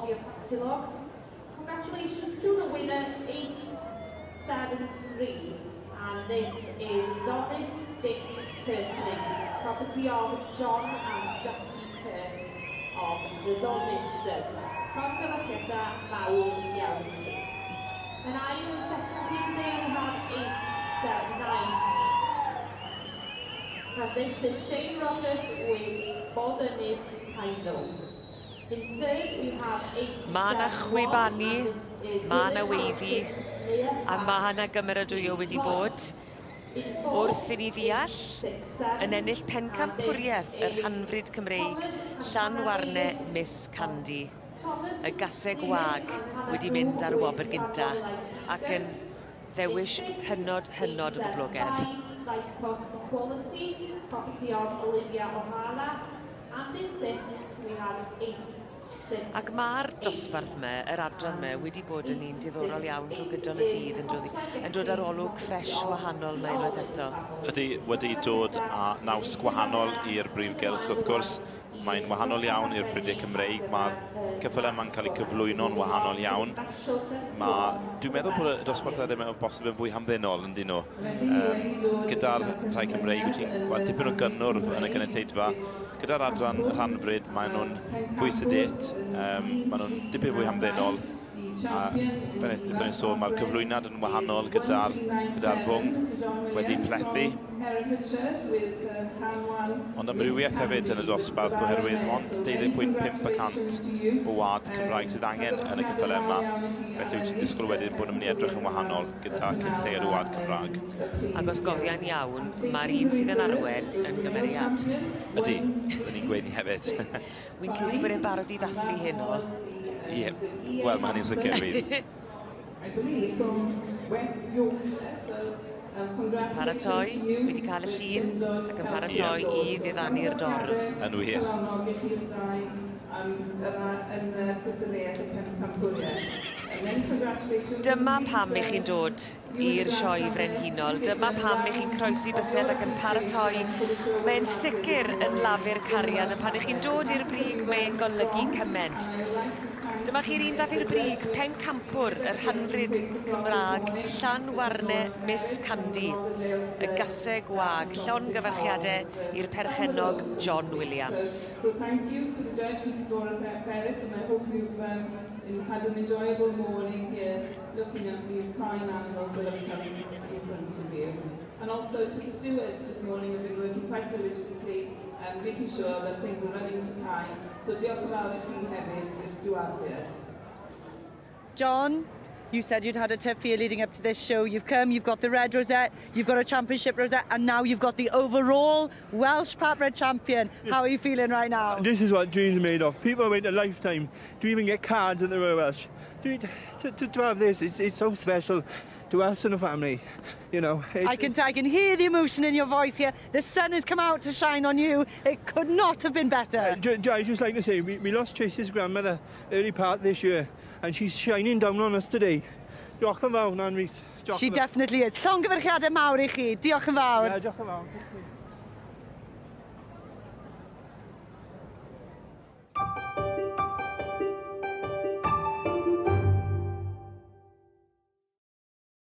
your catalogue. Congratulations to the winner, 873, and this is Donis Dick Turkling, property of John and Jackie Kirk of the Donisted. Llongyfarchiadau mawr iawn i chi. And I in second here today we have 879. And this is Shane Rogers with Bodanis Kaino. In third we have 871. Ma' na chwibani, ma' na weiddi, a ma' na gymeradwyo wedi bod. Wrth i ni ddeall, yn ennill pencampwriaeth y Rhanfrid Cymreig, Llanwarne Miss Candy. Y gaseg wag wedi mynd ar y wobr gynta ac yn ddewis hynod o boblogaidd. Ac mae'r dosbarth yma, yr adran yma, wedi bod yn un diddorol iawn drwy gydol y dydd yn dod ar olwg ffres wahanol na unwaith eto. Ydy wedi dod â naws gwahanol i'r brifgylch wrth gwrs. Mae'n wahanol iawn i'r Prif Cymreig. Mae'r ceffylau yma'n cael eu cyflwyno'n wahanol iawn. Dwi'n meddwl bod y dosbarth ddim yn bosib yn fwy hamddenol yn dyn nhw. Gyda'r rhai Cymreig, wyt ti'n gweld tipyn o gynnwrf yn y gynulleidfa. Gyda'r adran Rhanfrid, maen nhw'n fwy sedit, maen nhw'n dipyn fwy hamddenol. Mae'r cyflwynad yn wahanol gyda'r fwng wedi plethu. Ond amrywiaeth hefyd yn y dosbarth oherwydd ond 12.5% o wad Cymraeg sydd angen yn y ceffylau yma. Felly wyt ti'n disgwyl wedyn bod nhw'n mynd i edrych yn wahanol gyda cynlleiad o wad Cymraeg. Ac os gofian iawn, mae'r un sydd yn arwen yn gymeriad. Ydy, yn ni'n gweud ni hefyd. Wy'n credu bod e'n barod i ddathlu hyn o. Ie, wel mae hynny'n sicr fydd. Paratoi, wedi cael y llun ac yn paratoi i ddiddanu'r dorf. Yn wir. Dyma pam i chi'n dod i'r sioe frenhinol. Dyma pam i chi'n croesi bysedd ac yn paratoi. Mae'n sicr yn lafu'r cariad, a pan i chi'n dod i'r brig, mae'n golygu cyment. Dyma chi'r un fath i'r brig, pencampwr y Rhanfrid Cymraeg, Llanwarne Miss Candy, y gaseg wag, llongyfarchiadau i'r perchennog John Williams. So thank you to the judge, Mrs. Laura Ferris, and I hope you've had an enjoyable morning here looking at these fine animals that have come in front of you. And also to the stewards this morning who've been working quite diligently and making sure that things are running to time. So diolch yn fawr I chi hefyd i'r stewardiad. John, you said you'd had a tough year leading up to this show. You've come, you've got the red rosette, you've got a championship rosette, and now you've got the overall Welsh Part-bred champion. How are you feeling right now? This is what dreams are made of. People wait a lifetime to even get cards at the Royal Welsh. To have this, it's so special to us and the family, you know. I can hear the emotion in your voice here. The sun has come out to shine on you. It could not have been better. I just like to say, we lost Tracy's grandmother early part this year, and she's shining down on us today. Diolch yn fawr, Nan Rhys. She definitely is. Llongyfarchiadau mawr i chi. Diolch yn fawr. Diolch yn fawr.